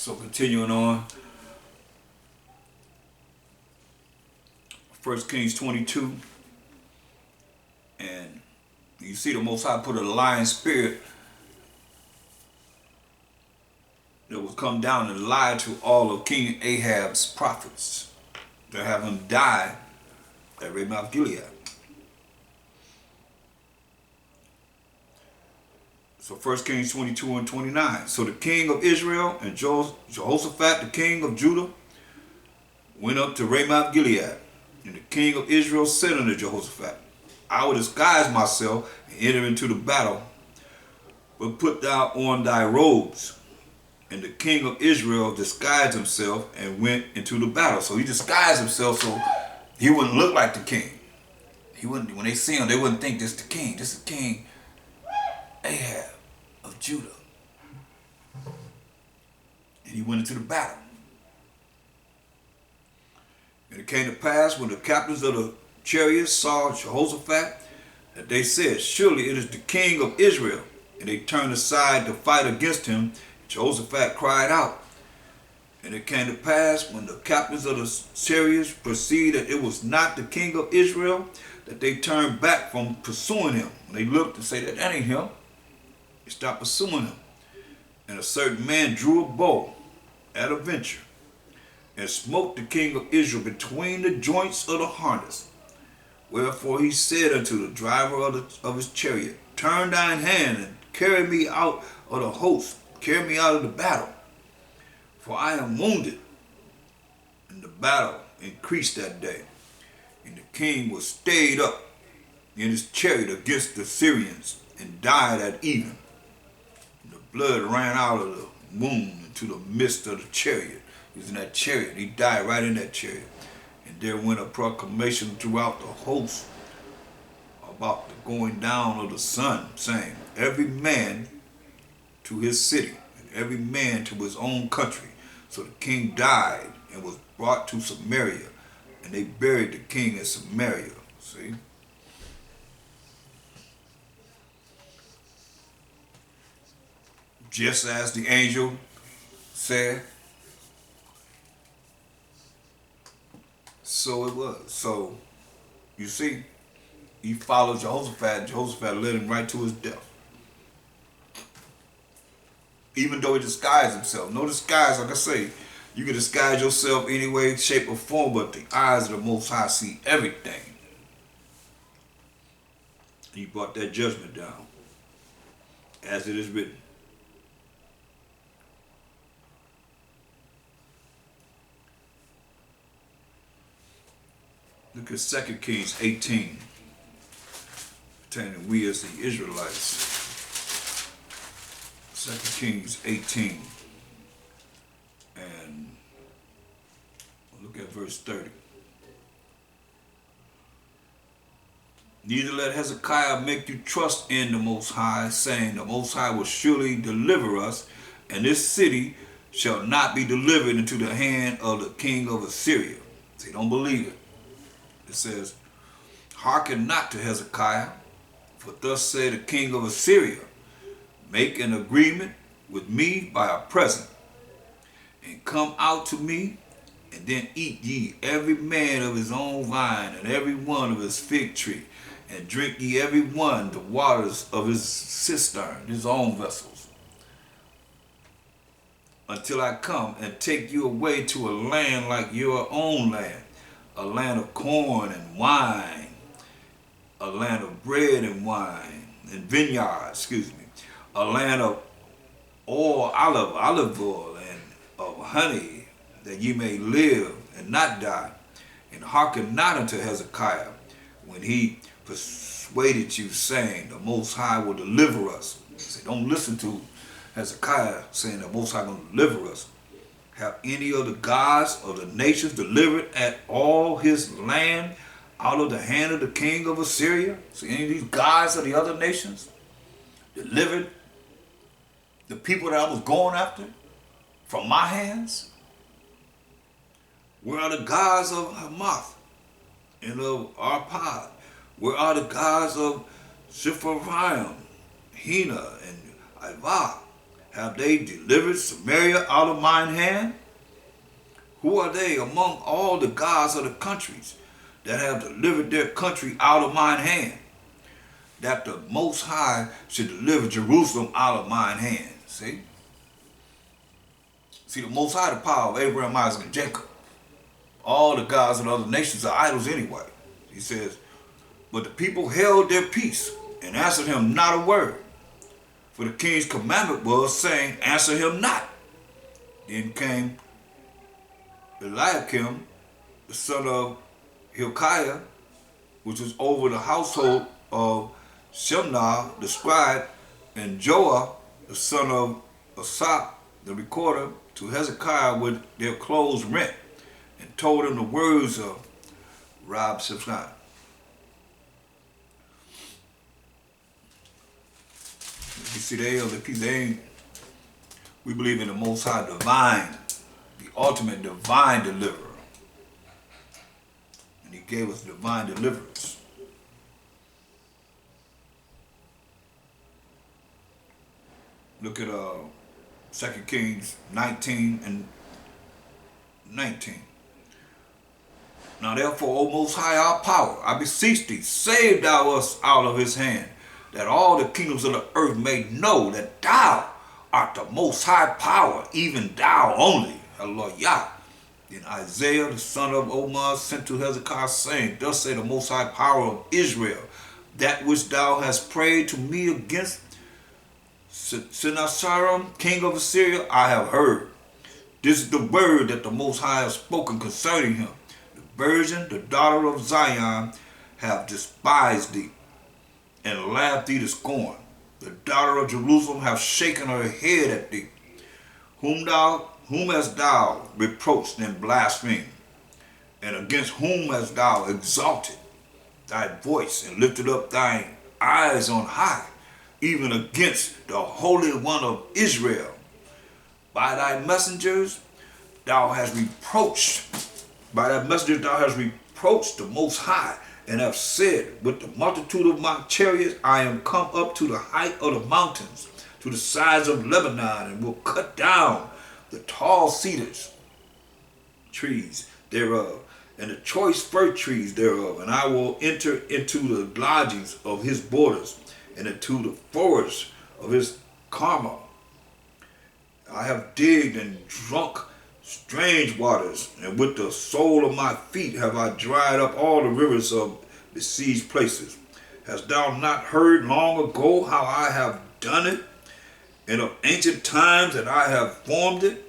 So continuing on, 1 Kings 22, and you see the Most High put a lion spirit that was come down and lie to all of King Ahab's prophets to have him die at Ramoth Gilead. So 1 Kings 22 and 29. So the king of Israel and Jehoshaphat, the king of Judah, went up to Ramoth Gilead. And the king of Israel said unto Jehoshaphat, I will disguise myself and enter into the battle, but put thou on thy robes. And the king of Israel disguised himself and went into the battle. So he disguised himself so he wouldn't look like the king. He wouldn't. When they see him, they wouldn't think this is the king. This is King Ahab of Judah. And he went into the battle. And it came to pass when the captains of the chariots saw Jehoshaphat that they said, surely it is the king of Israel. And they turned aside to fight against him. Jehoshaphat cried out. And it came to pass when the captains of the chariots perceived that it was not the king of Israel, that they turned back from pursuing him. And they looked and said, that ain't him. They stopped pursuing him. And a certain man drew a bow at a venture and smote the king of Israel between the joints of the harness. Wherefore he said unto the driver of his chariot, turn thine hand and carry me out of the host, carry me out of the battle, for I am wounded. And the battle increased that day, and the king was stayed up in his chariot against the Syrians, and died at even. And the blood ran out of the wound into the midst of the chariot. He was in that chariot. He died right in that chariot. And there went a proclamation throughout the host about the going down of the sun, saying, every man to his city, and every man to his own country. So the king died and was brought to Samaria, and they buried the king in Samaria. See? Just as the angel said, so it was. So, you see, he followed Jehoshaphat, and Jehoshaphat led him right to his death. Even though he disguised himself. No disguise, like I say, you can disguise yourself any way, shape, or form, but the eyes of the Most High see everything. He brought that judgment down, as it is written. Look at 2 Kings 18, pertaining to we as the Israelites. 2 Kings 18, and look at verse 30. Neither let Hezekiah make you trust in the Most High, saying, the Most High will surely deliver us, and this city shall not be delivered into the hand of the king of Assyria. See, don't believe it. It says, hearken not to Hezekiah, for thus said the king of Assyria, make an agreement with me by a present, and come out to me, and then eat ye every man of his own vine, and every one of his fig tree, and drink ye every one the waters of his cistern, his own vessels, until I come and take you away to a land like your own land, a land of corn and wine, a land of bread and wine, and vineyards, a land of oil, olive oil, and of honey, that ye may live and not die. And hearken not unto Hezekiah when he persuaded you, saying, the Most High will deliver us. Say, don't listen to Hezekiah saying the Most High will deliver us. Have any of the gods of the nations delivered at all his land out of the hand of the king of Assyria? See, any of these gods of the other nations delivered the people that I was going after from my hands? Where are the gods of Hamath and of Arpad? Where are the gods of Sepharvaim, Hena, and Ivah, Have they delivered Samaria out of mine hand? Who are they among all the gods of the countries that have delivered their country out of mine hand? That the Most High should deliver Jerusalem out of mine hand. See? See, the Most High, the power of Abraham, Isaac, and Jacob. All the gods of the other nations are idols anyway. He says, but the people held their peace and answered him not a word. For the king's commandment was, saying, answer him not. Then came Eliakim, the son of Hilkiah, which was over the household of Shemnah, the scribe, and Joah, the son of Asaph, the recorder, to Hezekiah with their clothes rent, and told him the words of Rabshakeh. You see, we believe in the Most High divine, the ultimate divine deliverer. And he gave us divine deliverance. Look at 2 Kings 19 and 19. Now therefore, O Most High, our power, I beseech thee, save thou us out of his hand, that all the kingdoms of the earth may know that thou art the Most High power, even thou only. Hallelujah. Then Isaiah, the son of Omar, sent to Hezekiah, saying, thus say the Most High power of Israel, that which thou hast prayed to me against Sennacherib, king of Assyria, I have heard. This is the word that the Most High has spoken concerning him. The virgin, the daughter of Zion, have despised thee, and laughed thee to scorn. The daughter of Jerusalem hath shaken her head at thee. Whom hast thou reproached and blasphemed? And against whom hast thou exalted thy voice and lifted up thine eyes on high, even against the Holy One of Israel? By thy messengers thou hast reproached, the Most High, and have said, with the multitude of my chariots I am come up to the height of the mountains, to the sides of Lebanon, and will cut down the tall cedars, trees thereof, and the choice fir trees thereof, and I will enter into the lodgings of his borders, and into the forests of his Carmel. I have digged and drunk strange waters, and with the sole of my feet have I dried up all the rivers of besieged places. Hast thou not heard long ago how I have done it, and of ancient times that I have formed it?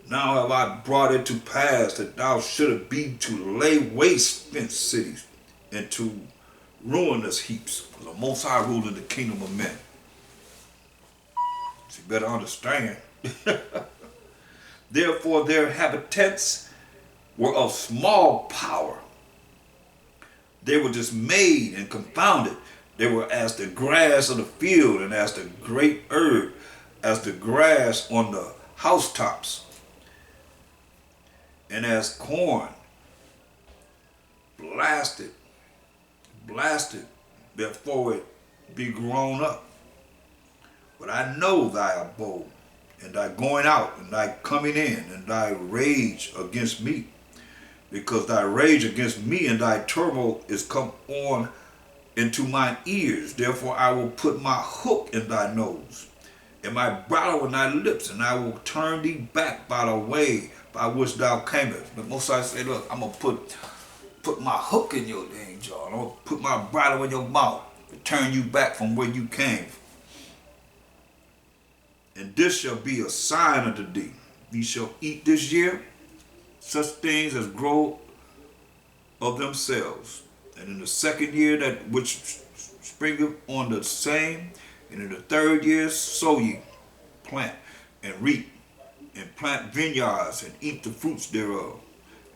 Now have I brought it to pass that thou shouldst be to lay waste fenced cities, and to ruinous heaps. The Most High rule in the kingdom of men. So you better understand. Therefore their inhabitants were of small power. They were dismayed and confounded. They were as the grass of the field, and as the great herb, as the grass on the housetops, and as corn blasted before it be grown up. But I know thy abode, and thy going out, and thy coming in, and thy rage against me. Because thy rage against me and thy turmoil is come on into mine ears. Therefore I will put my hook in thy nose, and my bridle in thy lips, and I will turn thee back by the way by which thou camest. But Most High say, look, I'm going to put my hook in your dang jaw. I'm going to put my bridle in your mouth to turn you back from where you came. And this shall be a sign unto thee. Ye shall eat this year such things as grow of themselves. And in the second year that which springeth on the same, and in the third year sow ye, plant, and reap, and plant vineyards, and eat the fruits thereof.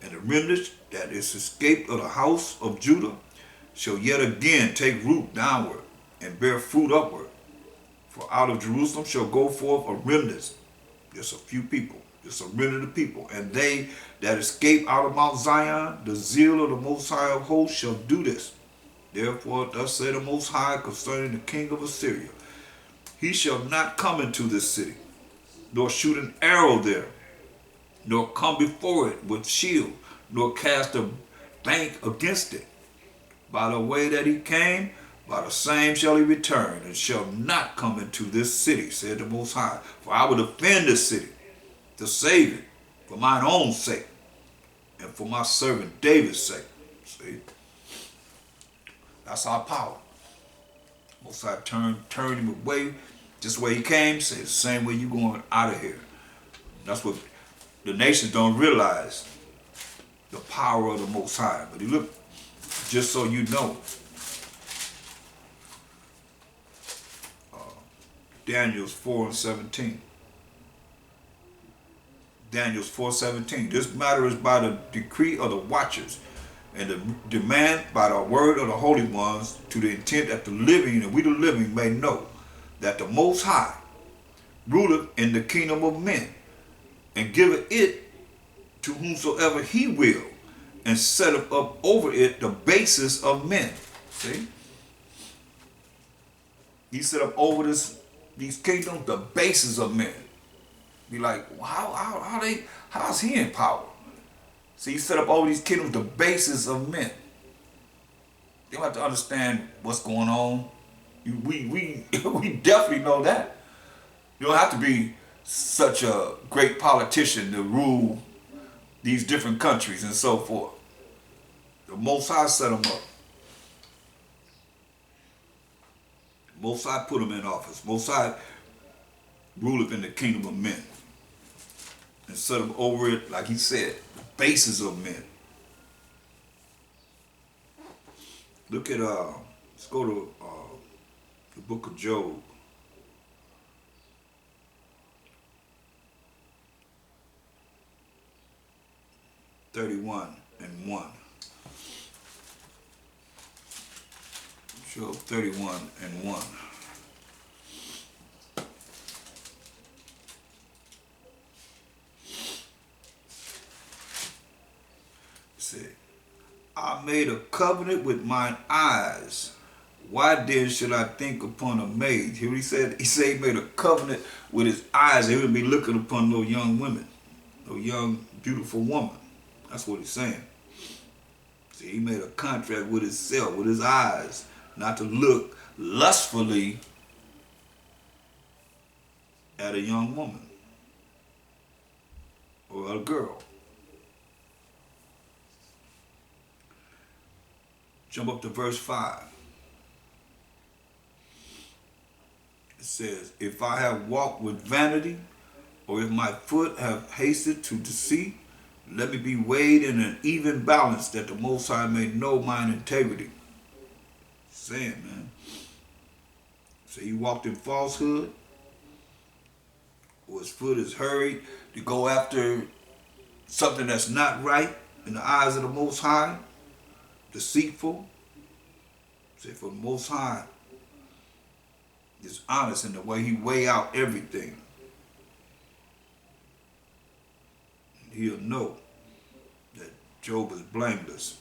And the remnant that is escaped of the house of Judah shall yet again take root downward, and bear fruit upward. For out of Jerusalem shall go forth a remnant, just a few people, just a remnant of people. And they that escape out of Mount Zion, the zeal of the Most High of hosts shall do this. Therefore thus said the Most High concerning the king of Assyria, he shall not come into this city, nor shoot an arrow there, nor come before it with shield, nor cast a bank against it. By the way that he came, by the same shall he return, and shall not come into this city, said the Most High. For I will defend this city, to save it, for mine own sake, and for my servant David's sake. See? That's our power. Most High turned him away, just the way he came, say the same way you going out of here. That's what the nations don't realize, the power of the Most High. But look, just so you know, Daniel's 4:17. Daniel's 4:17. This matter is by the decree of the watchers, and the demand by the word of the holy ones, to the intent that the living, and we the living, may know that the Most High ruleth in the kingdom of men, and giveth it to whomsoever he will, and setteth up over it the basis of men. See? He set up over these kingdoms the basis of men. Be like, well, how's he in power? See, he set up over these kingdoms the basis of men. You have to understand what's going on. We definitely know that. You don't have to be such a great politician to rule these different countries and so forth. The Most High set them up. The Most High put them in office. Most High ruleth in the kingdom of men, and set them over it, like he said, the basis of men. Look at, let's go to the book of Job. (31:1). Job 31:1. Said, I made a covenant with mine eyes. Why then should I think upon a maid? Here he said he made a covenant with his eyes. He wouldn't be looking upon no young women, no young, beautiful woman. That's what he's saying. See, he made a contract with himself, with his eyes, not to look lustfully at a young woman or a girl. Jump up to verse 5. It says, if I have walked with vanity, or if my foot have hasted to deceit, let me be weighed in an even balance, that the Most High may know mine integrity. Saying, man. So he walked in falsehood, or his foot is hurried to go after something that's not right in the eyes of the Most High, deceitful. Say, for the Most High is honest in the way he weigh out everything. He'll know that Job is blameless.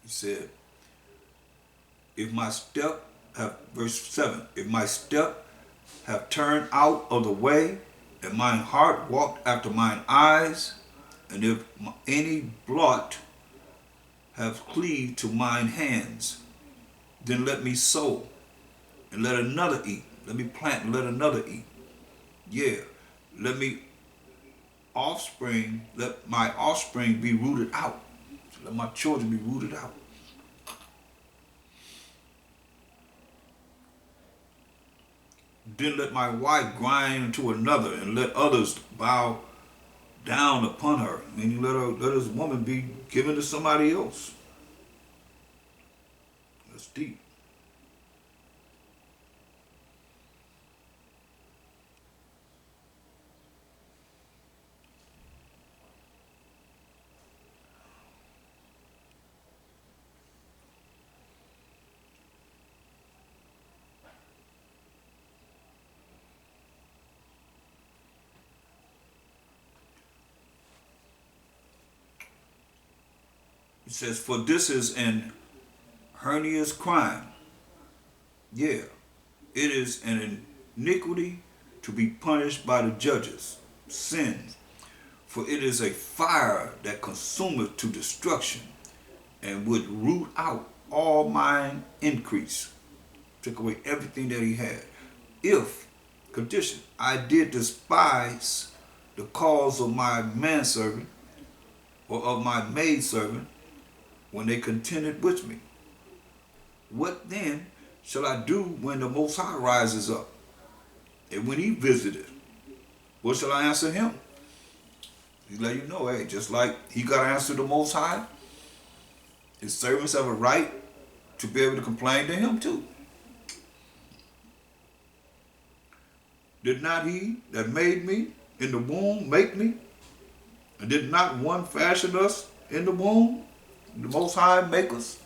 He said, if my step have, verse 7, if my step have turned out of the way, and mine heart walked after mine eyes, and if any blot have cleaved to mine hands, then let me sow, and let another eat. Let me plant and let another eat. Yeah, let my offspring be rooted out. Let my children be rooted out. Then let my wife grind into another, and let others bow down upon her. Meaning let his woman be given to somebody else. That's deep. It says, for this is an heinous crime. Yeah, it is an iniquity to be punished by the judges, sin, for it is a fire that consumeth to destruction, and would root out all mine increase. Took away everything that he had. If, condition, I did despise the cause of my manservant or of my maidservant when they contended with me, what then shall I do when the Most High rises up? And when he visited, what shall I answer him? He let you know, hey, just like he got to answer the Most High, his servants have a right to be able to complain to him too. Did not he that made me in the womb make me? And did not one fashion us in the womb? The Most High make us?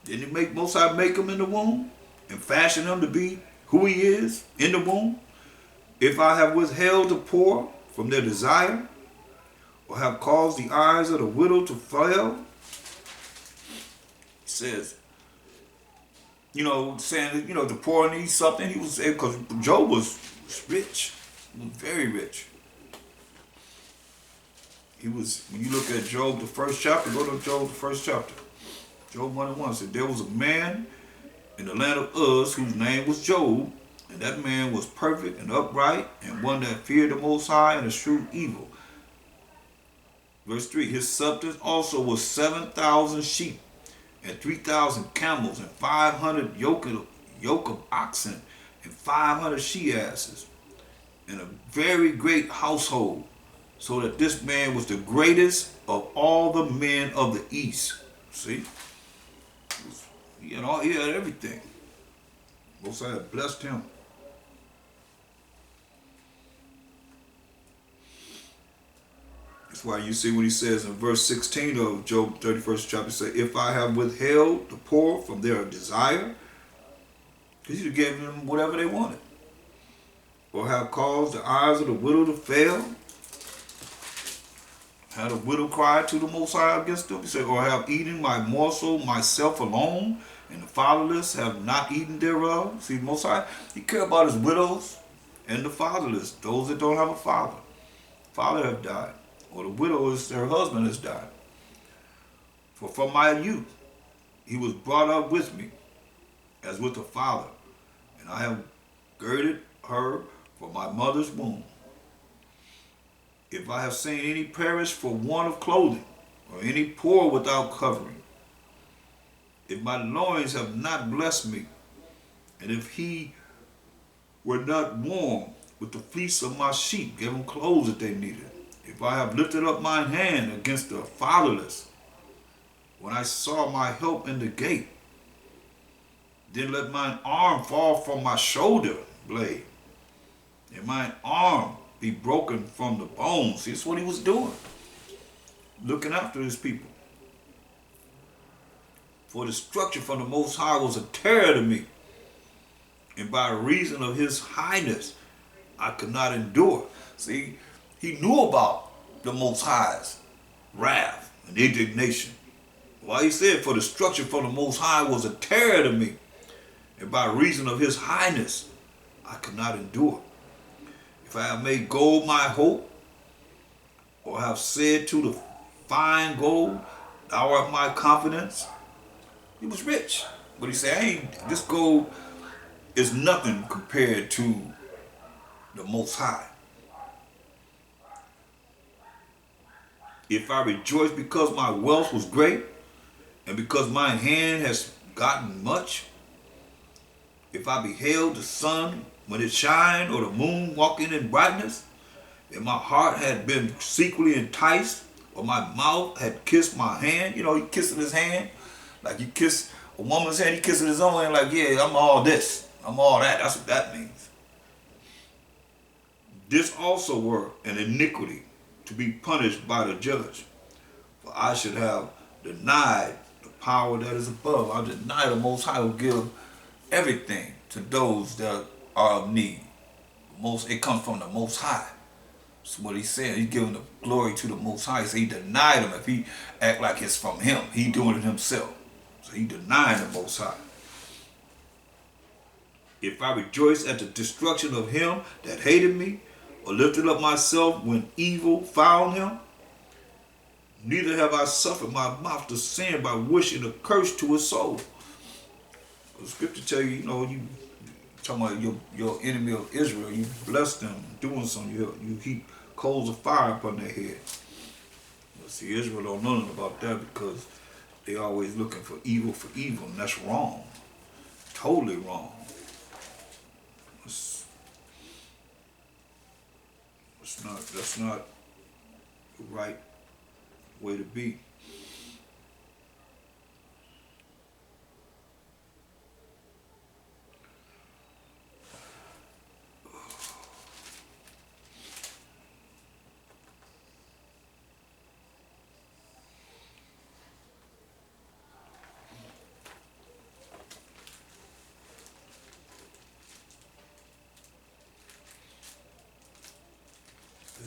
Didn't he make Most High make him in the womb and fashion him to be who he is in the womb? If I have withheld the poor from their desire, or have caused the eyes of the widow to fail, he says, saying, the poor needs something. He was, because Job was rich, he was very rich. He was, when you look at Job, the first chapter, go to Job, the first chapter. Job 1:1 said, there was a man in the land of Uz whose name was Job, and that man was perfect and upright, and one that feared the Most High and eschewed evil. Verse 3, his substance also was 7,000 sheep, and 3,000 camels, and 500 yoke of oxen, and 500 she-asses, and a very great household, so that this man was the greatest of all the men of the east. See? He had everything. Most High had blessed him. That's why you see what he says in verse 16 of Job 31st chapter, say, if I have withheld the poor from their desire, because he gave them whatever they wanted, or have caused the eyes of the widow to fail, had a widow cry to the Most High against them, he said, or have eaten my morsel myself alone, and the fatherless have not eaten thereof. See, Most High, he cares about his widows and the fatherless, those that don't have a father. Father have died, or the widow is their husband has died. For from my youth he was brought up with me, as with a father, and I have girded her from my mother's womb. If I have seen any perish for want of clothing, or any poor without covering, if my loins have not blessed me, and if he were not warm with the fleece of my sheep, give them clothes that they needed, if I have lifted up mine hand against the fatherless, when I saw my help in the gate, then let mine arm fall from my shoulder blade, and mine arm be broken from the bones. See, that's what he was doing, looking after his people. For destruction from the Most High was a terror to me, and by reason of his highness I could not endure. See, he knew about the Most High's wrath and indignation. Why he said, for destruction from the Most High was a terror to me, and by reason of his highness I could not endure. If I have made gold my hope, or have said to the fine gold, thou art my confidence. He was rich, but he said, this gold is nothing compared to the Most High. If I rejoice because my wealth was great, and because my hand has gotten much, if I beheld the sun when it shined, or the moon walking in brightness, and my heart had been secretly enticed, or my mouth had kissed my hand, he kissing his hand, like you kiss a woman's hand, he kissing his own hand, like, yeah, I'm all this, I'm all that. That's what that means. This also were an iniquity to be punished by the judge, for I should have denied the power that is above. I deny the Most High will give everything to those that are of need. It comes from the Most High. That's what he's saying. He's giving the glory to the Most High. So he denied him. If he act like it's from him, he doing it himself. So he denied the Most High. If I rejoice at the destruction of him that hated me, or lifted up myself when evil found him, neither have I suffered my mouth to sin by wishing a curse to his soul. The scripture tell you, you talking about your enemy of Israel, you bless them, doing something, you heap coals of fire upon their head. But see, Israel don't know nothing about that because they always looking for evil, and that's wrong. Totally wrong. That's not the right way to be.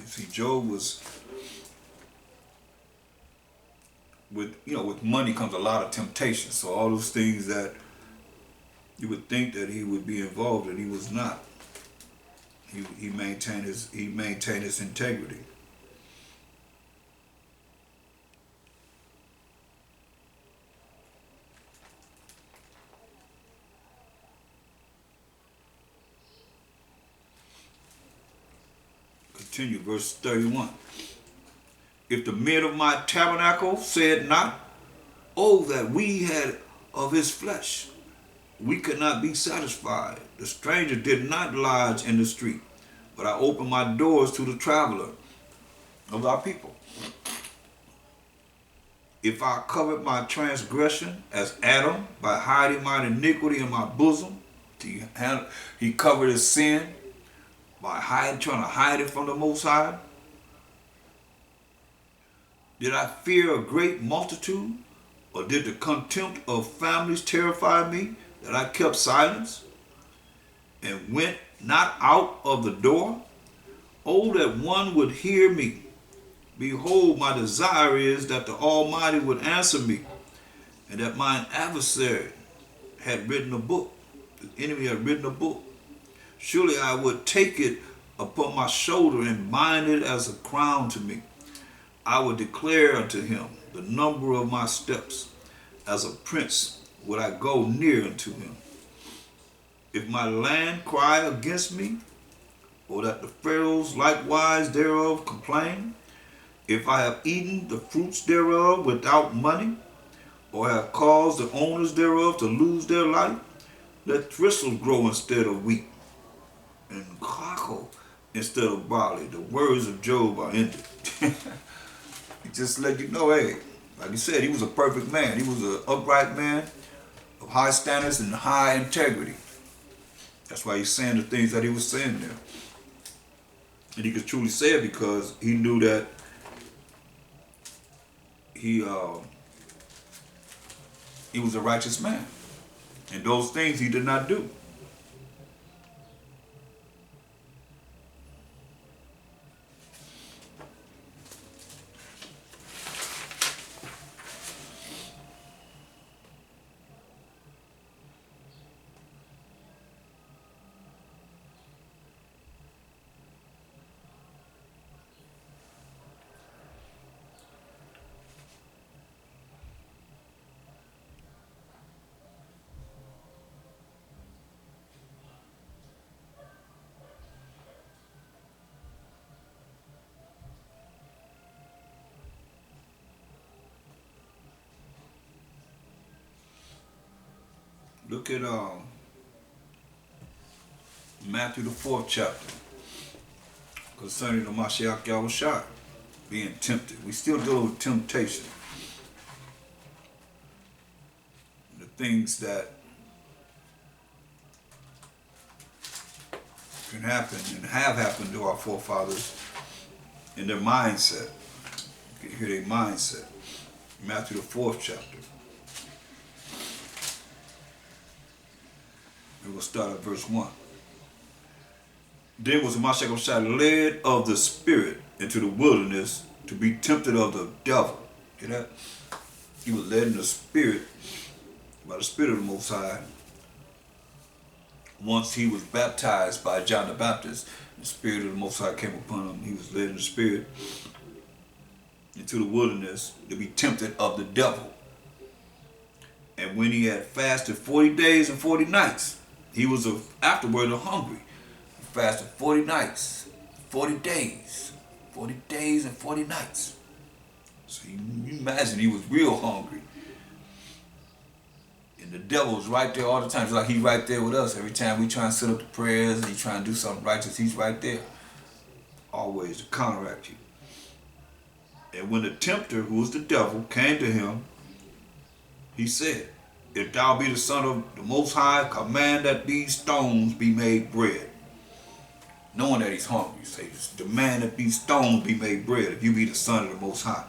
You see, Job was with money comes a lot of temptation. So all those things that you would think that he would be involved in, he was not. He maintained his integrity. Continue, verse 31. If the men of my tabernacle said not, oh, that we had of his flesh, we could not be satisfied. The stranger did not lodge in the street, but I opened my doors to the traveler of our people. If I covered my transgression as Adam by hiding my iniquity in my bosom, he covered his sin by trying to hide it from the Most High. Did I fear a great multitude, or did the contempt of families terrify me, that I kept silence and went not out of the door? Oh, that one would hear me. Behold, my desire is that the Almighty would answer me, and that mine adversary had written a book. The enemy had written a book. Surely I would take it upon my shoulder and bind it as a crown to me. I would declare unto him the number of my steps. As a prince would I go near unto him. If my land cry against me, or that the pharaohs likewise thereof complain, if I have eaten the fruits thereof without money, or have caused the owners thereof to lose their life, let thistles grow instead of wheat, and cockle instead of barley. The words of Job are ended. He just let you know, hey, like he said, he was a perfect man. He was an upright man of high standards and high integrity. That's why he's saying the things that he was saying there. And he could truly say it because he knew that he was a righteous man. And those things he did not do. Look at Matthew the 4th chapter concerning the Mashiach Yahushua being tempted. We still deal with temptation. The things that can happen and have happened to our forefathers in their mindset. You can hear their mindset. Matthew the 4th chapter. We will start at verse 1. Then was Mashiach led of the Spirit into the wilderness to be tempted of the devil. Hear that? He was led in the Spirit, by the Spirit of the Most High, once he was baptized by John the Baptist, the Spirit of the Most High came upon him. He was led in the Spirit into the wilderness to be tempted of the devil. And when he had fasted 40 days and 40 nights, he was afterward hungry. He fasted 40 nights, 40 days, 40 days and 40 nights. So you imagine he was real hungry. And the devil was right there all the time. It's like he's right there with us. Every time we try and set up the prayers and he try and do something righteous, he's right there. Always to counteract you. And when the tempter, who was the devil, came to him, he said, if thou be the Son of the Most High, command that these stones be made bread. Knowing that he's hungry, he says, demand that these stones be made bread, if you be the Son of the Most High.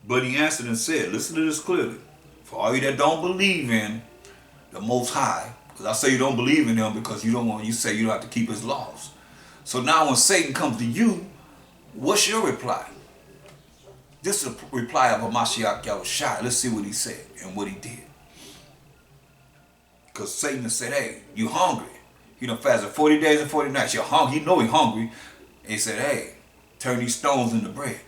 But he answered and said, listen to this clearly, for all you that don't believe in the Most High, because I say you don't believe in him because you say you don't have to keep his laws. So now when Satan comes to you, what's your reply? This is a reply of Hamashiach Yahushua. Let's see what he said and what he did. Because Satan said, hey, you hungry. You done fasted 40 days and 40 nights. You're hungry. You know he's hungry. And he said, hey, turn these stones into bread.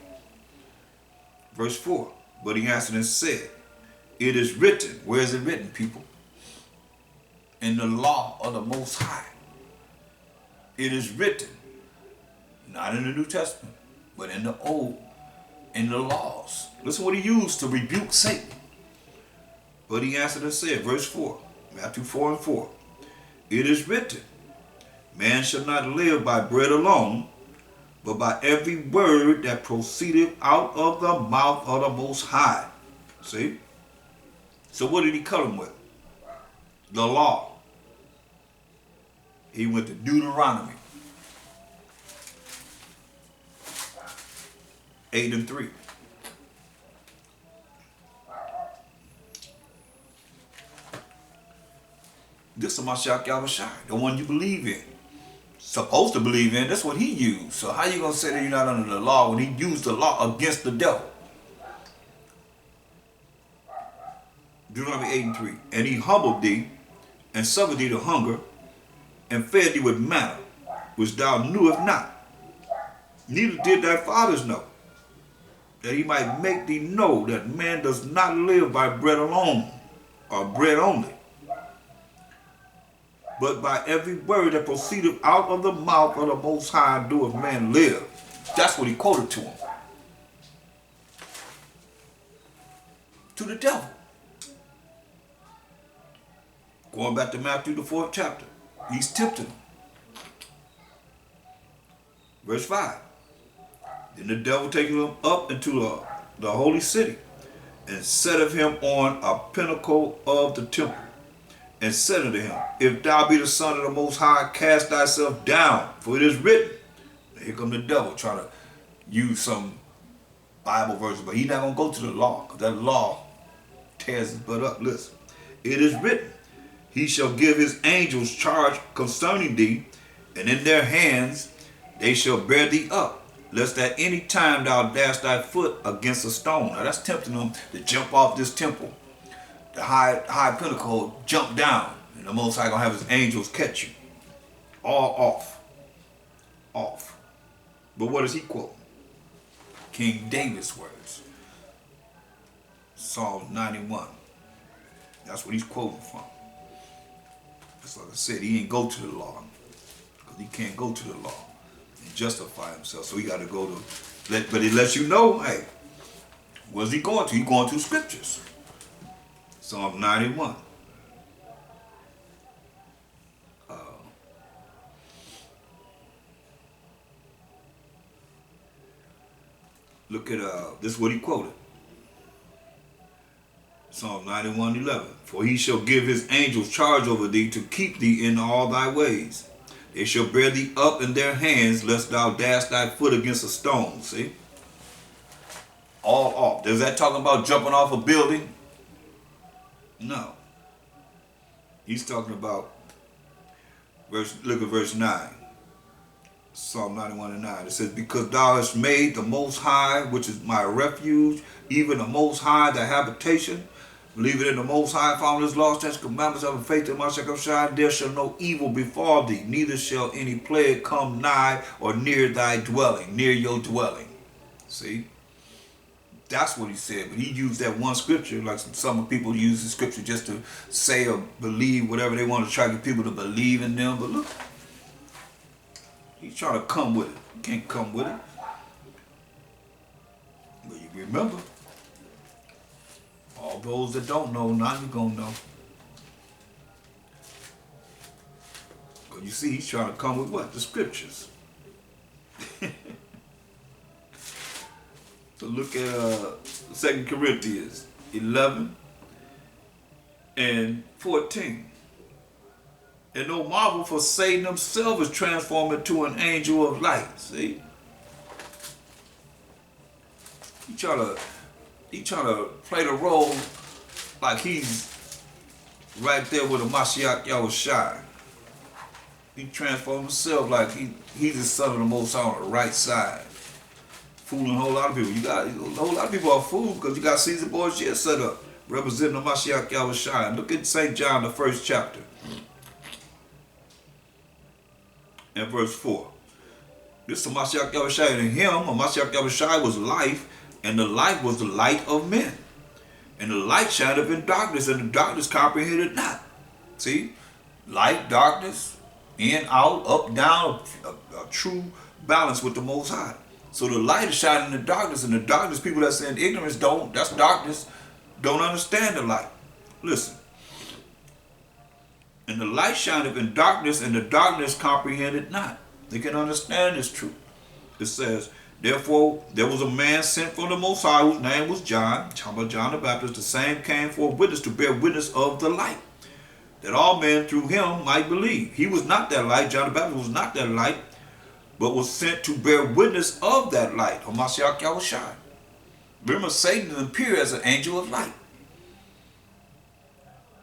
Verse 4, but he answered and said, it is written. Where is it written, people? In the law of the Most High. It is written. Not in the New Testament, but in the Old. In the laws. Listen what he used to rebuke Satan. But he answered and said, verse 4, Matthew 4 and 4, it is written, man shall not live by bread alone, but by every word that proceedeth out of the mouth of the Most High. See? So what did he cut him with? The law. He went to Deuteronomy 8 and 3. This is Mashiach Yahushua, the one you believe in. Supposed to believe in, that's what he used. So how you going to say that you're not under the law when he used the law against the devil? Deuteronomy 8 and 3. And he humbled thee, and suffered thee to hunger, and fed thee with manna, which thou knewest not, neither did thy fathers know, that he might make thee know that man does not live by bread alone, or bread only, but by every word that proceedeth out of the mouth of the Most High doeth man live. That's what he quoted to him. To the devil. Going back to Matthew the 4th chapter. He's tempting him. Verse 5. Then the devil taketh him up into the holy city, and setteth him on a pinnacle of the temple, and said unto him, if thou be the Son of the Most High, cast thyself down, for it is written. Here come the devil trying to use some Bible verses, but he's not going to go to the law, because that law tears his butt up. Listen, it is written, he shall give his angels charge concerning thee, and in their hands they shall bear thee up, lest at any time thou dash thy foot against a stone. Now that's tempting them to jump off this temple, the high pinnacle, jump down, and the Most High gonna have his angels catch you. All off. But what does he quote? King David's words. Psalm 91. That's what he's quoting from. That's like I said, he ain't go to the law, because he can't go to the law and justify himself. So he got to go to, but it lets you know, hey, where's he going to? He's going to scriptures. Psalm 91. Look at, this is what he quoted. Psalm 91:11. For he shall give his angels charge over thee to keep thee in all thy ways. They shall bear thee up in their hands, lest thou dash thy foot against a stone. See? All off. Is that talking about jumping off a building? No. He's talking about, look at verse 9. Psalm 91:9. It says, because thou hast made the Most High, which is my refuge, even the Most High, thy habitation, Believe it in the Most High, follow His laws, statutes, commandments, have faith in Mashiach Shai. There shall no evil befall thee, neither shall any plague come nigh or near thy dwelling, near your dwelling. See? That's what he said. But he used that one scripture, like some people use the scripture just to say or believe whatever they want to try to get people to believe in them. But look, he's trying to come with it. You can't come with it. But you remember, all those that don't know, now you're going to know. But you see, he's trying to come with what? The scriptures. So look at 2 Corinthians 11 and 14. And no marvel, for Satan himself is transformed into an angel of light. See? He trying to play the role like he's right there with a Mashiach Yahushua. He transformed himself like he's the son of the Most High on the right side. Fooling a whole lot of people. A whole lot of people are fooled because you got Caesar Borgia set up, representing the Mashiach Yahushua. Look at St. John, the 1st chapter, and verse 4. This is the Mashiach Yahushua, and in him, Mashiach Yahushua was life, and the life was the light of men. And the light shined up in darkness, and the darkness comprehended not. See? Light, darkness, in, out, up, down, a true balance with the Most High. So the light is shining in the darkness, and the darkness, people that say in ignorance, that's darkness, don't understand the light. Listen. And the light shined in darkness, and the darkness comprehended not. They can understand this truth. It says, therefore, there was a man sent from the Most High, whose name was John, talking about John the Baptist. The same came for a witness, to bear witness of the light, that all men through him might believe. He was not that light. John the Baptist was not that light, but was sent to bear witness of that light, Mashiach Yahushua. Remember, Satan appeared as an angel of light.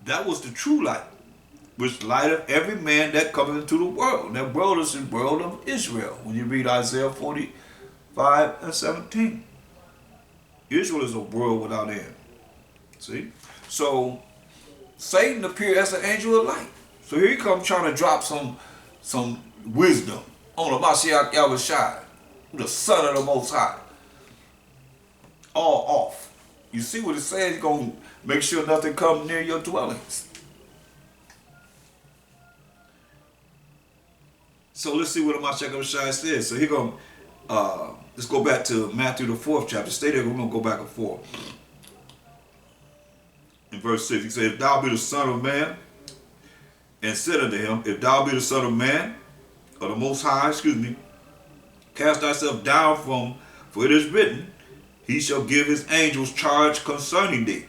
That was the true light, which lighteth every man that cometh into the world. And that world is the world of Israel. When you read Isaiah 45 and 17. Israel is a world without end. See? So, Satan appeared as an angel of light. So here he comes trying to drop some wisdom on the Mashiach Yahushua, the son of the Most High. All off. You see what it says? He's going to make sure nothing comes near your dwellings. So let's see what the Mashiach Yahushua says. So here going let's go back to Matthew the 4th chapter. Stay there, we're going to go back and forth. In verse 6, he says, if thou be the son of man, and said unto him, if thou be the son of man, or the Most High, cast thyself down for it is written, he shall give his angels charge concerning thee,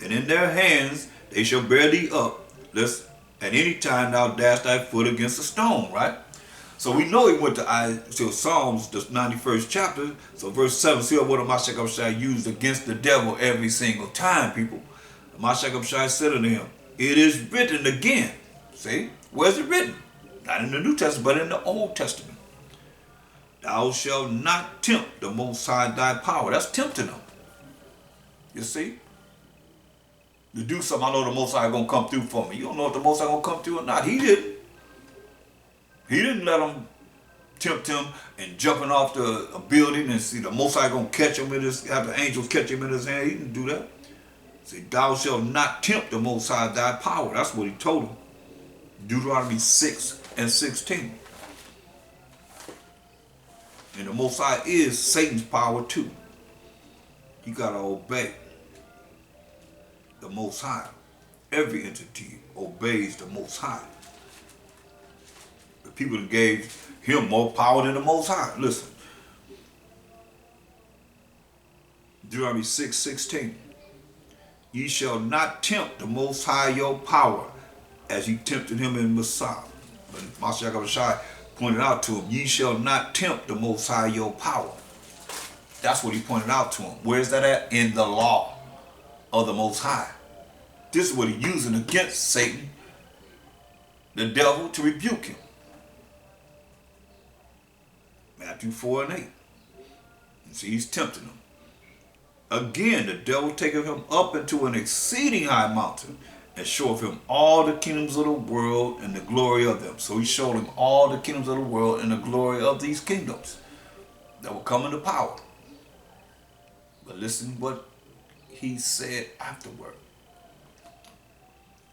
and in their hands they shall bear thee up, lest at any time thou dash thy foot against a stone, right? So we know he went to Psalms, the 91st chapter. So verse 7, see what the Mashiach Yahushua used against the devil every single time, people. The Mashiach Yahushua said unto him, it is written again. See, where's it written? Not in the New Testament, but in the Old Testament. Thou shalt not tempt the Most High thy power. That's tempting him. You see? To do something, I know the Most High going to come through for me. You don't know if the Most High going to come through or not. He didn't. He didn't let him tempt him and jumping off a building and see the Most High going to catch him have the angels catch him in his hand. He didn't do that. See, thou shalt not tempt the Most High thy power. That's what he told him. Deuteronomy 6 and 16. And the Most High is Satan's power too. You got to obey the Most High. Every entity obeys the Most High. The people that gave him more power than the Most High. Listen. Deuteronomy 6:16. Ye shall not tempt the Most High your power, as he tempted him in Messiah. But Mashiach Yahushua pointed out to him, ye shall not tempt the Most High your power. That's what he pointed out to him. Where is that at? In the law of the Most High. This is what he's using against Satan, the devil, to rebuke him. Matthew 4 and 8. You see, he's tempting him. Again, the devil taketh him up into an exceeding high mountain, and showeth him all the kingdoms of the world and the glory of them. So he showed him all the kingdoms of the world and the glory of these kingdoms that will come into power. But listen what he said afterward.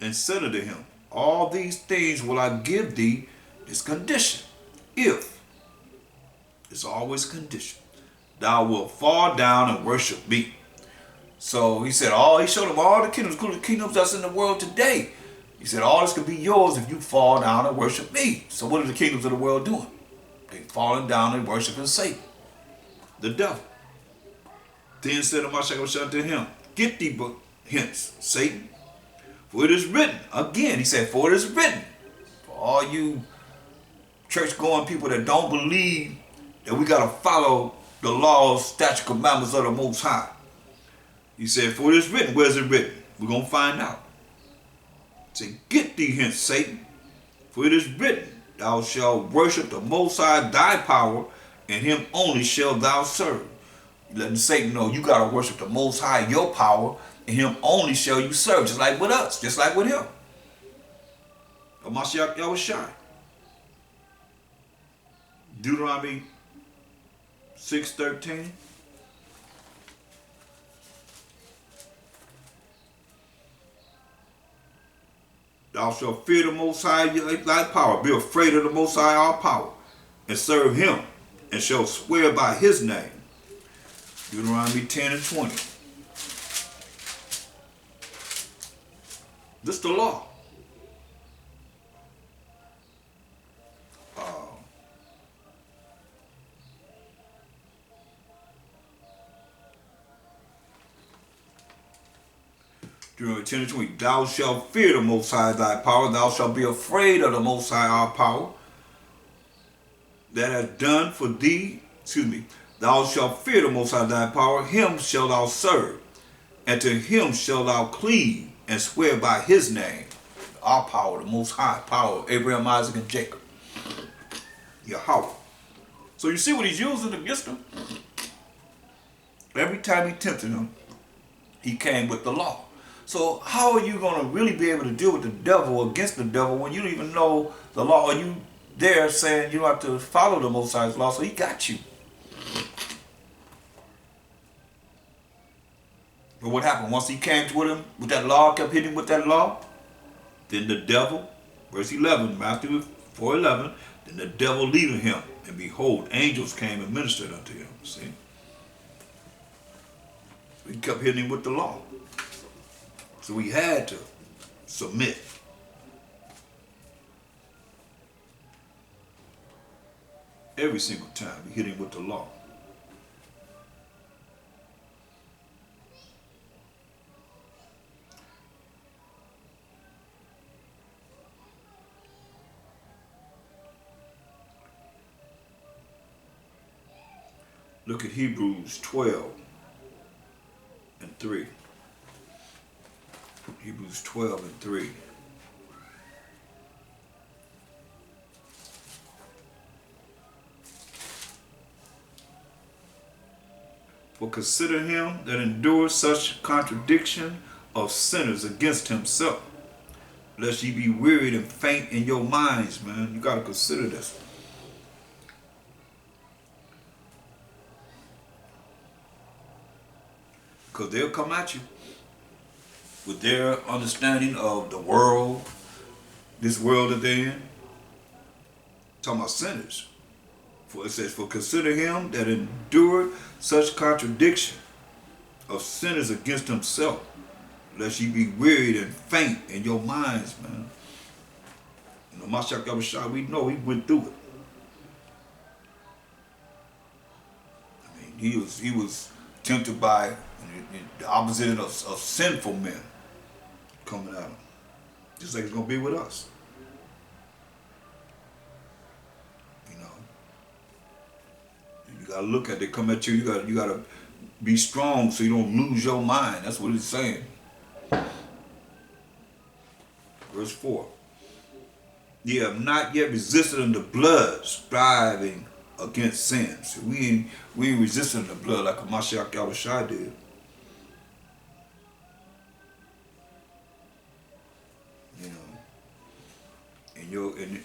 And said unto him, all these things will I give thee, this condition, if, it's always a condition, thou wilt fall down and worship me. So he said, he showed him all the kingdoms, including the kingdoms that's in the world today. He said, all this can be yours if you fall down and worship me. So what are the kingdoms of the world doing? They falling down and worshiping Satan, the devil. Then said Mashiach unto him, get thee hence, Satan. For it is written, again, he said, for it is written, for all you church-going people that don't believe that we got to follow the laws, statutes, commandments of the Most High. He said, for it is written. Where's it written? We're going to find out. He said, get thee hence, Satan. For it is written, thou shalt worship the Most High thy power, and him only shalt thou serve. Letting Satan know you got to worship the Most High, your power, and him only shall you serve. Just like with us, just like with him. Mashiach Yahushua. Deuteronomy 6:13. Thou shalt fear the Most High thy power. Be afraid of the Most High our power. And serve him. And shall swear by his name. Deuteronomy 10:20. This is the law. Deuteronomy 10:20. Thou shalt fear the Most High thy power. Thou shalt be afraid of the Most High our power. That hath done for thee. Thou shalt fear the Most High thy power. Him shalt thou serve. And to him shalt thou cleave and swear by his name. Our power, the Most High power of Abraham, Isaac, and Jacob. Yahweh. So you see what he's using against them? Every time he tempted him, he came with the law. So how are you going to really be able to deal with the devil, against the devil, when you don't even know the law? Are you there saying you don't have to follow the Most High's law? So he got you. But what happened? Once he came to him with that law, kept hitting him with that law, then the devil, verse 11, Matthew 4:11, then the devil leaving him, and behold, angels came and ministered unto him. See? He kept hitting him with the law. So he had to submit. Every single time he hit him with the law. Look at Hebrews 12:3. Hebrews 12:3. For consider him that endures such contradiction of sinners against himself, lest ye be wearied and faint in your minds, man. You got to consider this. Because they'll come at you with their understanding of the world, this world that they're in. Talking about sinners. For it says, for consider him that endured such contradiction of sinners against himself, lest ye be wearied and faint in your minds, man. You know, Mashiach Yahushua, we know he went through it. I mean, he was tempted by the opposite of sinful men coming at him. Just like it's going to be with us. You know. You got to look at it. They come at you. You got to be strong so you don't lose your mind. That's what it's saying. Verse 4. Ye have not yet resisted unto blood, striving against sin. So we ain't resisting the blood like a Mashiach Yahushua did. in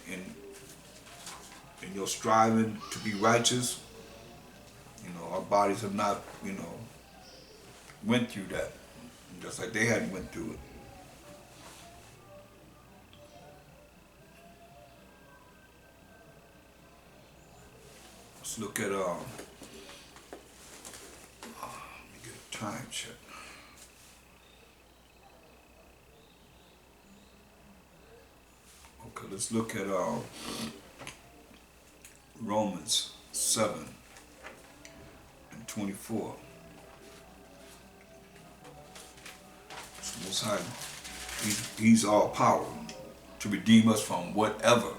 your striving to be righteous. Our bodies have not, went through that. Just like they hadn't went through it. Let's look at, let me get a time check. Okay, let's look at Romans 7:24. So Most High, he's all power to redeem us from whatever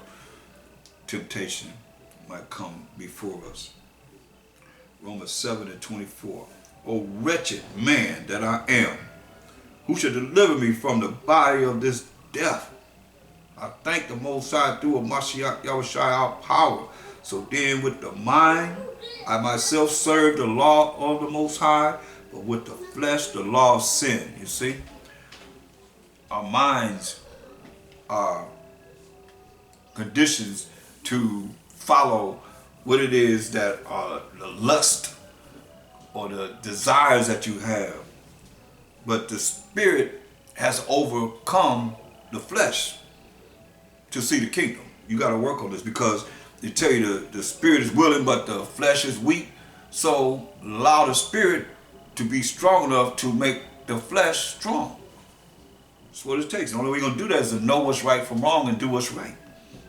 temptation might come before us. Romans 7:24. O wretched man that I am, who shall deliver me from the body of this death? I thank the Most High through Mashiach Yahushua our power. So then with the mind, I myself serve the law of the Most High, but with the flesh, the law of sin. You see? Our minds are conditions to follow what it is that are the lust or the desires that you have. But the spirit has overcome the flesh to see the kingdom. You got to work on this, because they tell you the spirit is willing but the flesh is weak. So allow the spirit to be strong enough to make the flesh strong. That's what it takes. The only way you're going to do that is to know what's right from wrong and do what's right.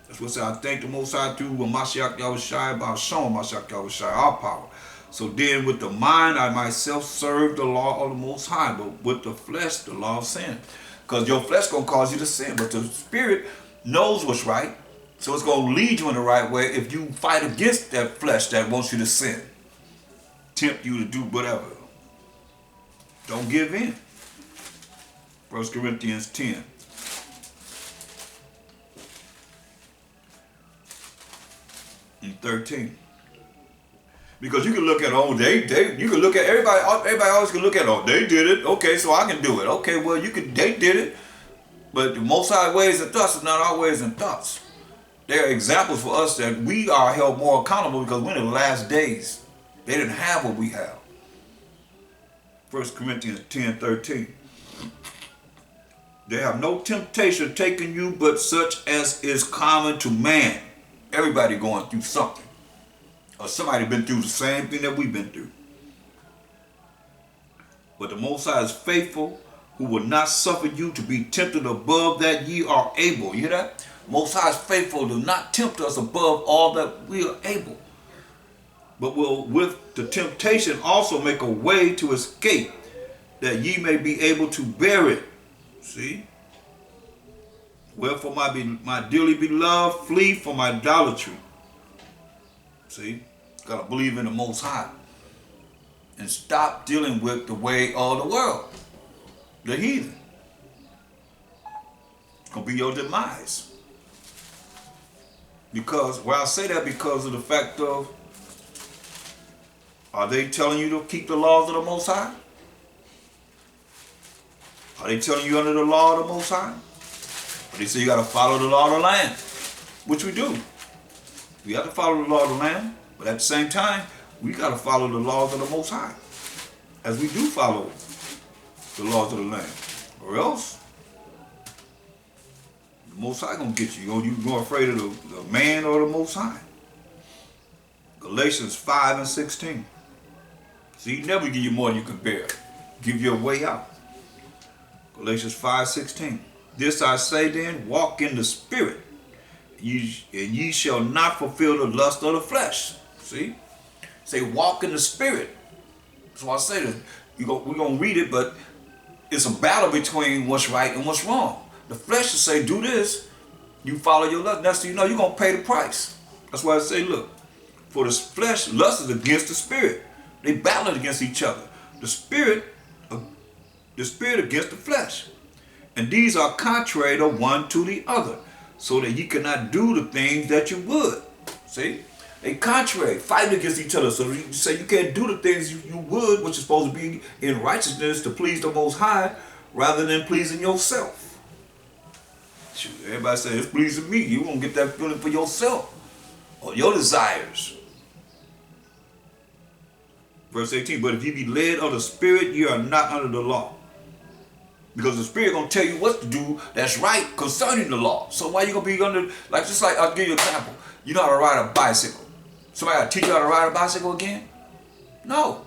That's what I say. I thank the Most High through Mashiach Yahushua by showing Mashiach Yahushua our power. So then with the mind I myself serve the law of the Most High, but with the flesh the law of sin. Because your flesh going to cause you to sin, but the spirit knows what's right, so it's going to lead you in the right way if you fight against that flesh that wants you to sin, tempt you to do whatever. Don't give in. 1 Corinthians 10. And 13. Because you can look at, you can look at everybody always can look at, they did it, okay, so I can do it. Okay, well, they did it, but the Most High ways and thoughts are not our ways and thoughts. They are examples for us that we are held more accountable because we're in the last days. They didn't have what we have. 1 Corinthians 10:13. They have no temptation taken you but such as is common to man. Everybody going through something. Or somebody been through the same thing that we've been through. But the Most High is faithful, who will not suffer you to be tempted above that ye are able. You hear that? Most High is faithful to not tempt us above all that we are able, but will with the temptation also make a way to escape, that ye may be able to bear it. See? Wherefore, my dearly beloved, flee from idolatry. See? Gotta believe in the Most High. And stop dealing with the way of the world. The heathen. It's gonna be your demise. Because, well, I say that because of the fact of, are they telling you to keep the laws of the Most High? Are they telling you under the law of the Most High? Or they say you got to follow the law of the land, which we do. We have to follow the law of the land, but at the same time, we got to follow the laws of the Most High, as we do follow the laws of the land. Or else, the Most High gonna get you. You're more afraid of the man or the Most High. Galatians 5:16. See, he never give you more than you can bear. Give you a way out. Galatians 5:16. This I say then, walk in the spirit, and ye shall not fulfill the lust of the flesh. See? Say walk in the spirit. So I say that we're gonna read it, but it's a battle between what's right and what's wrong. The flesh will say, do this, you follow your lust. Next thing you know, you're gonna pay the price. That's why I say, look, for the flesh, lust is against the spirit. They battle against each other. The spirit against the flesh. And these are contrary the one to the other, so that you cannot do the things that you would. See? They contrary, fighting against each other. So you say you can't do the things you would, which is supposed to be in righteousness to please the Most High, rather than pleasing yourself. Shoot, everybody says it's pleasing me. You won't get that feeling for yourself or your desires. Verse 18, but if you be led of the Spirit, you are not under the law. Because the Spirit going to tell you what to do that's right concerning the law. So why you going to be under, like, just like, I'll give you an example. You know how to ride a bicycle. Somebody got to teach you how to ride a bicycle again? No.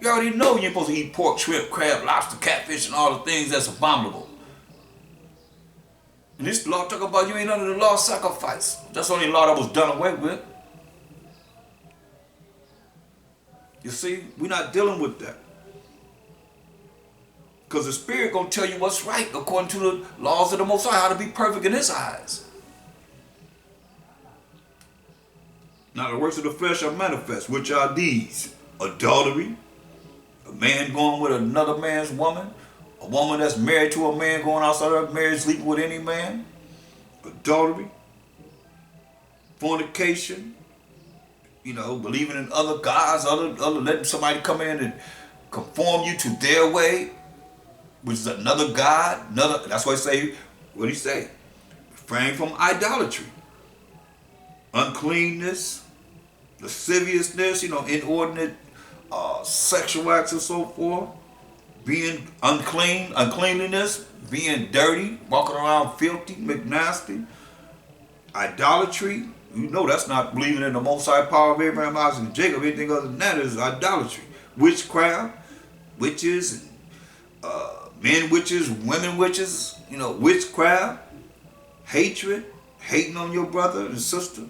You already know you're supposed to eat pork, shrimp, crab, lobster, catfish, and all the things that's abominable. And this law talk about you ain't under the law of sacrifice. That's the only law that was done away with. You see, we're not dealing with that. Because the Spirit going to tell you what's right according to the laws of the Most High, how to be perfect in His eyes. Now the works of the flesh are manifest, which are these: adultery, a man going with another man's woman, a woman that's married to a man going outside of her marriage, sleeping with any man, adultery, fornication, believing in other gods, other letting somebody come in and conform you to their way, which is another god, that's why what he say? Refrain from idolatry, uncleanness, lasciviousness, inordinate sexual acts and so forth, being uncleanliness, being dirty, walking around filthy, nasty, idolatry. That's not believing in the Most High power of Abraham, Isaac, and Jacob. Anything other than that is idolatry. Witchcraft, witches, men witches, women witches, witchcraft, hatred, hating on your brother and sister,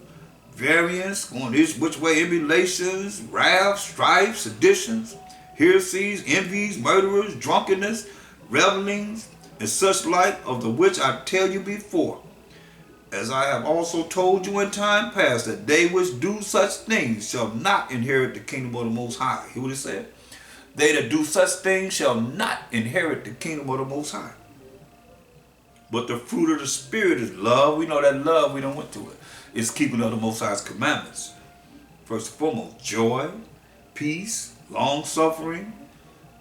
variance, going this which way, emulations, wrath, strife, seditions, heresies, envies, murderers, drunkenness, revelings, and such like, of the which I tell you before, as I have also told you in time past, that they which do such things shall not inherit the kingdom of the Most High. Hear what it said? They that do such things shall not inherit the kingdom of the Most High. But the fruit of the Spirit is love. We know that love, we don't went to it. It's keeping of the Most High's commandments. First and foremost, joy, peace, long-suffering,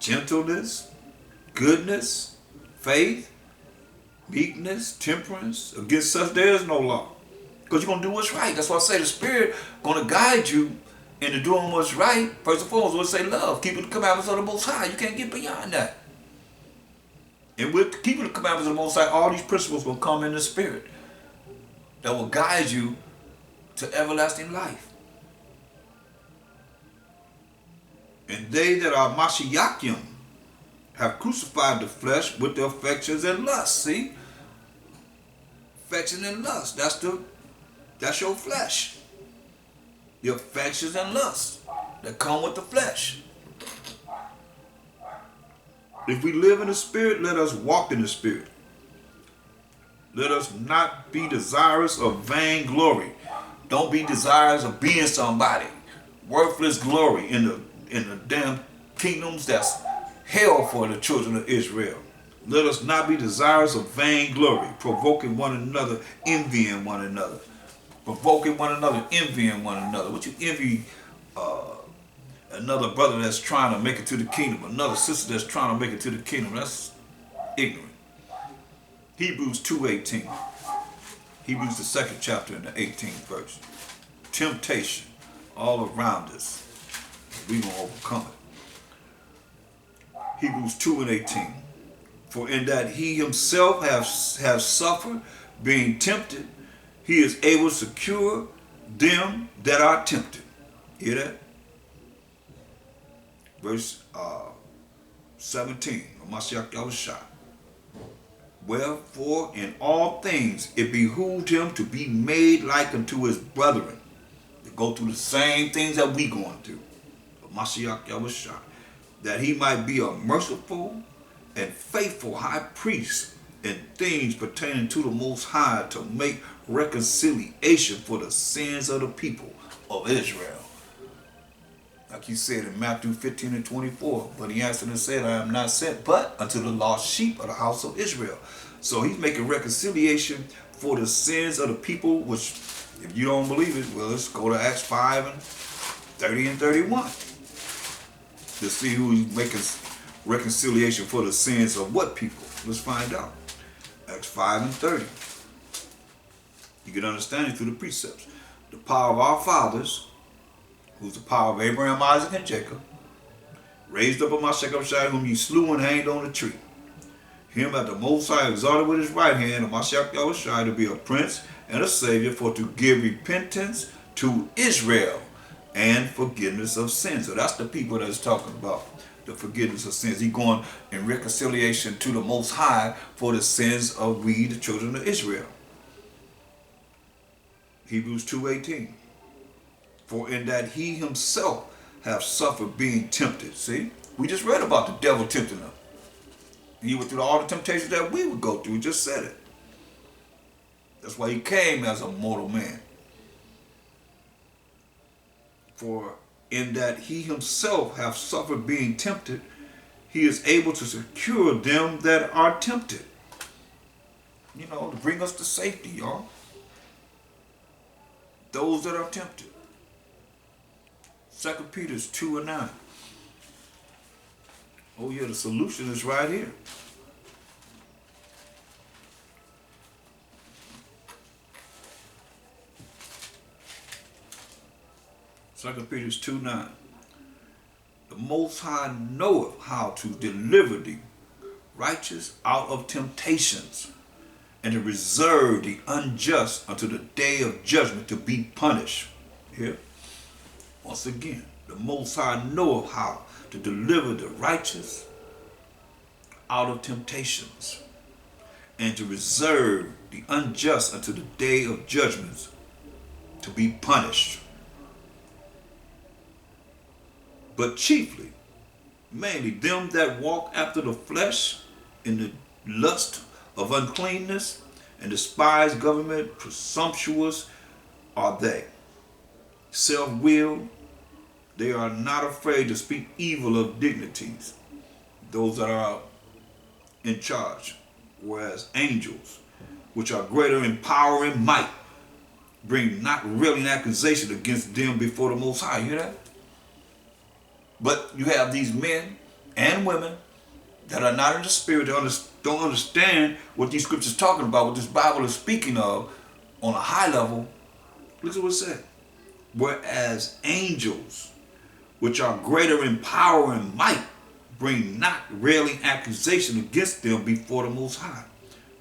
gentleness, goodness, faith, meekness, temperance. Against such there is no law. Because you're going to do what's right. That's why I say the Spirit going to guide you into doing what's right. First and foremost, what say love, keeping the commandments of the Most High. You can't get beyond that. And with keeping the commandments of the Most High, all these principles will come in the Spirit that will guide you to everlasting life. And they that are Mashiachim have crucified the flesh with the affections and lusts. See? Affection and lust. That's your flesh. The affections and lusts that come with the flesh. If we live in the Spirit, let us walk in the Spirit. Let us not be desirous of vain glory. Don't be desirous of being somebody. Worthless glory in the damn kingdoms that's hell for the children of Israel. Let us not be desirous of vain glory, provoking one another, envying one another. Provoking one another, envying one another. What you envy another brother that's trying to make it to the kingdom, another sister that's trying to make it to the kingdom? That's ignorant. Hebrews 2:18. Hebrews the 2nd chapter and the 18th verse. Temptation all around us. We're going to overcome it. Hebrews 2:18. For in that he himself has suffered, being tempted, he is able to secure them that are tempted. Hear that? Verse 17. Mashiach Yahushua. Wherefore in all things it behooved him to be made like unto his brethren, to go through the same things that we going through. Mashiach Yahushua, that he might be a merciful and faithful high priest in things pertaining to the Most High, to make reconciliation for the sins of the people of Israel. Like he said in Matthew 15:24, but he answered and said, I am not sent but unto the lost sheep of the house of Israel. So he's making reconciliation for the sins of the people, which, if you don't believe it, well, let's go to Acts 5:30 and 31 to see who he's making reconciliation for the sins of what people. Let's find out. Acts 5:30. You get understanding through the precepts. The power of our fathers, who's the power of Abraham, Isaac, and Jacob, raised up on my Shechemshai, whom ye slew and hanged on a tree. Him at the Most High exalted with his right hand of my Shechemshai to be a prince and a savior, for to give repentance to Israel and forgiveness of sins. So that's the people that's talking about the forgiveness of sins. He going in reconciliation to the Most High for the sins of we, the children of Israel. Hebrews 2:18. For in that he himself have suffered being tempted. See, we just read about the devil tempting him. He went through all the temptations that we would go through. We just said it. That's why he came as a mortal man. For in that he himself have suffered being tempted, he is able to secure them that are tempted. You know, to bring us to safety, y'all. Those that are tempted. 2 Peter 2:9. Oh yeah, the solution is right here. Second Peter 2:9. The Most High knoweth how to deliver the righteous out of temptations, and to reserve the unjust unto the day of judgment to be punished. Here, once again, the Most High knoweth how to deliver the righteous out of temptations, and to reserve the unjust unto the day of judgments to be punished. But chiefly, mainly them that walk after the flesh in the lust of uncleanness and despise government, presumptuous are they. Self-willed, they are not afraid to speak evil of dignities, those that are in charge, whereas angels, which are greater in power and might, bring not really an accusation against them before the Most High. You hear that? But you have these men and women that are not in the spirit, don't understand what these scriptures are talking about, what this Bible is speaking of on a high level. Listen to what it said. Whereas angels, which are greater in power and might, bring not railing accusation against them before the Most High.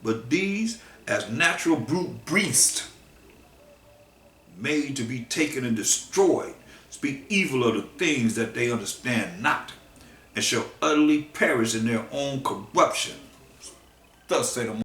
But these, as natural brute beasts, made to be taken and destroyed, speak evil of the things that they understand not, and shall utterly perish in their own corruption. Thus say the